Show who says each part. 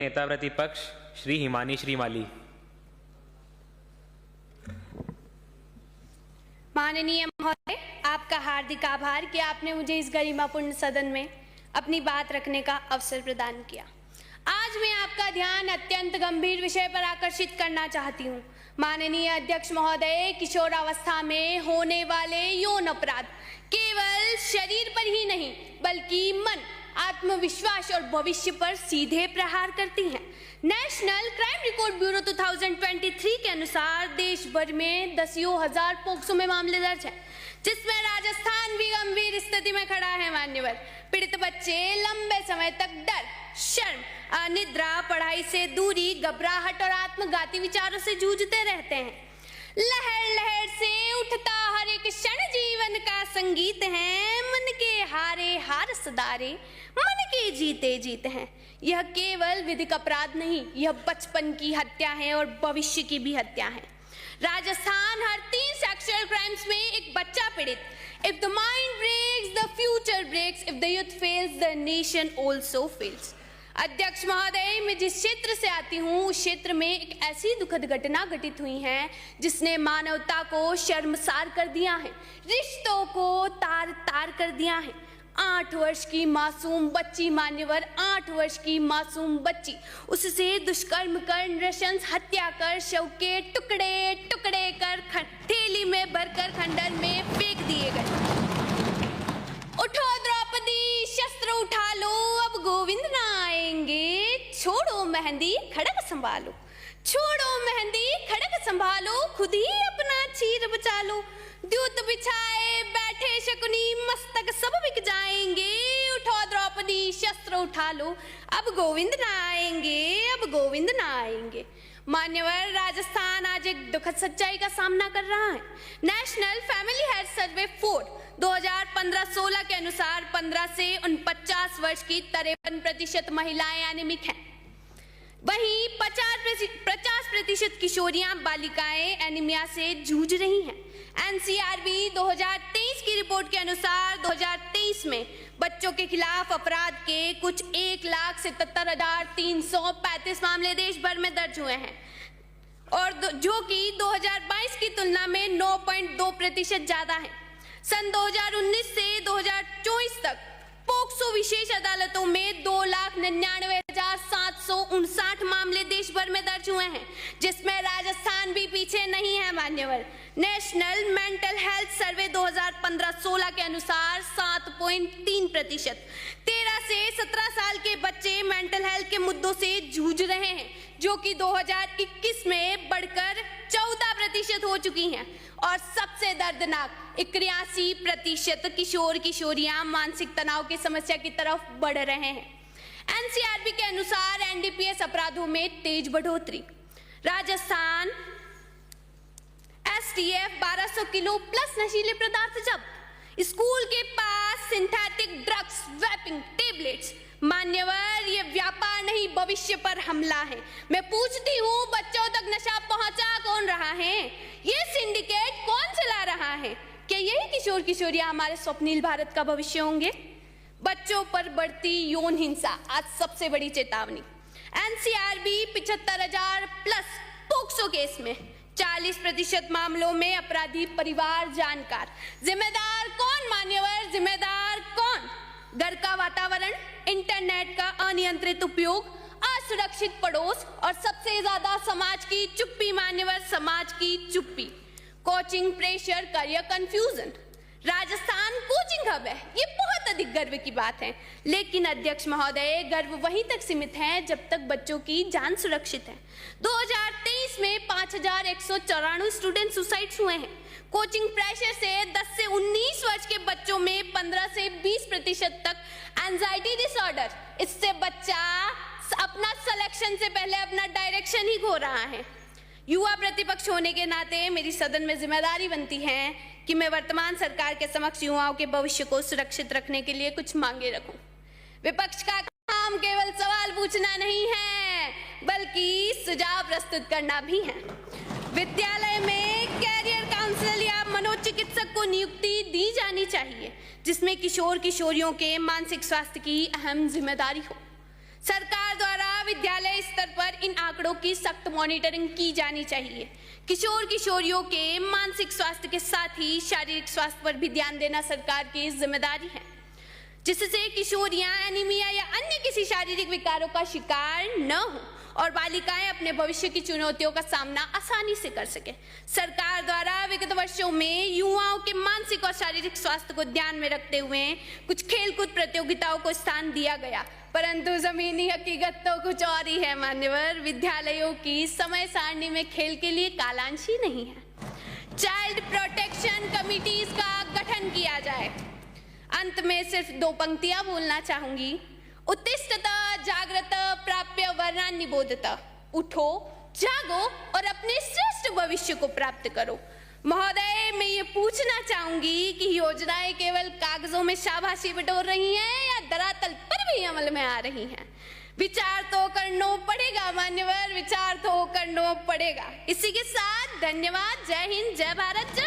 Speaker 1: नेता प्रतिपक्ष श्री हिमानी श्रीमाली।
Speaker 2: माननीय महोदय, आपका हार्दिक आभार कि आपने मुझे इस गरिमापूर्ण सदन में अपनी बात रखने का अवसर प्रदान किया। आज मैं आपका ध्यान अत्यंत गंभीर विषय पर आकर्षित करना चाहती हूँ। माननीय अध्यक्ष महोदय, किशोरावस्था में होने वाले यौन अपराध केवल शरीर पर ही नहीं बल्कि मन, आत्मविश्वास और भविष्य पर सीधे प्रहार करती हैं। नेशनल क्राइम रिकॉर्ड ब्यूरो 2023 के अनुसार देश भर में दसियों हजार पोक्सो में मामले दर्ज हैं, जिसमें राजस्थान भी गंभीर स्थिति में खड़ा है। मान्यवर, पीड़ित बच्चे लंबे समय तक डर, शर्म, अनिद्रा, पढ़ाई से दूरी, घबराहट और आत्मघाती विचारों से जूझते रहते हैं। लहर लहर से उठता हर एक क्षण जीवन का संगीत है। मन के हारे हार सदारे, मन के जीते जीत हैं। यह केवल विधिक अपराध नहीं, यह बचपन की हत्या है और भविष्य की भी हत्या है। राजस्थान हर 3 सेक्सुअल क्राइम्स में एक बच्चा पीड़ित। If the mind breaks, the future breaks. If the youth fails, the nation also fails. अध्यक्ष महोदय, मैं जिस क्षेत्र से आती हूँ उस क्षेत्र में एक ऐसी दुखद घटना घटित हुई है जिसने मानवता को शर्मसार कर दिया है, रिश्तों को तार तार कर दिया है। 8 वर्ष की मासूम बच्ची, मान्यवर, 8 वर्ष की मासूम बच्ची, उससे दुष्कर्म कर, नृशंस हत्या कर, शव के टुकड़े टुकड़े कर थैली में भरकर खंडर में फेंक दिए गए। उठो द्रौपदी, शस्त्र उठा लो, अब गोविंद ना आएंगे। छोड़ो मेहंदी, खड़ग संभालो। छोड़ो मेहंदी, खड़ग संभालो, खुद ही अपना चीर बचा लो। द्यूत बिछाए बैठे शकुनी, मस्तक सब बिक जाएंगे। उठो द्रौपदी, शस्त्र उठा लो, अब गोविंद ना आएंगे, अब गोविंद ना आएंगे। मान्यवर, राजस्थान आज एक दुखद सच्चाई का सामना कर रहा है। नेशनल फैमिली हेल्थ सर्वे 4 2015-16 के अनुसार 15 से 49 वर्ष की 53% महिलाएं एनीमिक हैं। वहीं 50% किशोरियां, बालिकाएं एनीमिया से जूझ रही हैं। एनसीआरबी 2023 की रिपोर्ट के अनुसार 2023 में बच्चों के खिलाफ अपराध के कुछ 1,77,335 मामले देश भर में दर्ज हुए हैं, और जो कि 2022 की तुलना में 9.2% ज्यादा है। सन 2019 से 2024 तक पोक्सो विशेष अदालतों में 2,99,759 मामले देश भर में दर्ज हुए हैं, जिसमें राजस्थान भी पीछे नहीं है। मान्यवर, नेशनल मेंटल हेल्थ सर्वे 2015-16 के अनुसार 7.3% 13 से 17 साल के बच्चे मेंटल हेल्थ के मुद्दों से जूझ रहे हैं, जो कि 2021 में बढ़कर 14% हो चुकी हैं। और सबसे दर्दनाक 81% किशोर किशोरियां मानसिक तनाव की समस्या की तरफ बढ़ रहे हैं। एनसीआरबी के अनुसार एनडीपीएस अपराधों में तेज बढ़ोतरी। राजस्थान एसटीएफ 1200 किलो प्लस नशीले पदार्थ जब्त। स्कूल के पास सिंथेटिक ड्रग्स, वेपिंग, टेबलेट्स। मान्यवर, ये व्यापार नहीं, भविष्य पर हमला है। मैं पूछती हूँ, बच्चों तक नशा पहुंचा कौन रहा है? ये सिंडिकेट कौन चला रहा है? क्या यही किशोर किशोरियां हमारे स्वप्निल भारत का भविष्य होंगे? बच्चों पर बढ़ती यौन हिंसा आज सबसे बड़ी चेतावनी। एनसीआरबी 75,000 प्लस पोक्सो केस में 40% मामलों में अपराधी परिवार जानकार। जिम्मेदार कौन मान्यवर? जिम्मेदार कौन? घर का वातावरण, इंटरनेट का अनियंत्रित उपयोग, असुरक्षित पड़ोस और सबसे ज्यादा समाज की चुप्पी। मान्यवर, समाज की चुप्पी। Coaching pressure, career confusion. Rajasthan coaching hub है, ये बहुत अधिक गर्व की बात है। लेकिन अध्यक्ष महोदय, गर्व वहीं तक सीमित है जब तक बच्चों की जान सुरक्षित है। 2023 में 5,194 स्टूडेंट सुसाइड्स हुए हैं। कोचिंग प्रेशर से 10 से 19 वर्ष के बच्चों में 15 से 20% तक एंजाइटी डिसऑर्डर। इससे बच्चा अपना सिलेक्शन से पहले अपना डायरेक्शन ही खो रहा है। युवा प्रतिपक्ष होने के नाते मेरी सदन में जिम्मेदारी बनती है कि मैं वर्तमान सरकार के समक्ष युवाओं के भविष्य को सुरक्षित रखने के लिए कुछ मांगे रखूं। विपक्ष का काम केवल सवाल पूछना नहीं है, बल्कि सुझाव प्रस्तुत करना भी है। विद्यालय में कैरियर काउंसलर या मनोचिकित्सक को नियुक्ति दी जानी चाहिए, जिसमें किशोर किशोरियों के मानसिक स्वास्थ्य की अहम जिम्मेदारी हो। सरकार द्वारा विद्यालय स्तर पर इन आंकड़ों की सख्त मॉनिटरिंग की जानी चाहिए। किशोर किशोरियों के मानसिक स्वास्थ्य के साथ ही शारीरिक स्वास्थ्य पर भी ध्यान देना सरकार की जिम्मेदारी है, जिससे किशोरियां एनीमिया या अन्य किसी शारीरिक विकारों का शिकार न हो और बालिकाएं अपने भविष्य की चुनौतियों का सामना आसानी से कर सके। सरकार द्वारा विगत वर्षों में युवाओं के मानसिक और शारीरिक स्वास्थ्य को ध्यान में रखते हुए कुछ खेलकूद प्रतियोगिताओं को स्थान दिया गया, परंतु जमीनी हकीकत तो कुछ और ही है मान्यवर। विद्यालयों की समय सारणी में खेल के लिए कालांश ही नहीं है। चाइल्ड प्रोटेक्शन कमिटीज का गठन किया जाए। अंत में सिर्फ 2 पंक्तियां बोलना चाहूंगी। उत्तिष्ठत जागृत प्राप्य वर्णानिबोधत। उठो, जागो और अपने श्रेष्ठ भविष्य को प्राप्त करो। महोदय, मैं ये पूछना चाहूंगी कि योजनाएं केवल कागजों में शाबाशी बटोर रही हैं या धरातल पर भी अमल में आ रही हैं? विचार तो करना पड़ेगा मान्यवर, विचार तो करना पड़ेगा। इसी के साथ धन्यवाद। जय हिंद, जय भारत।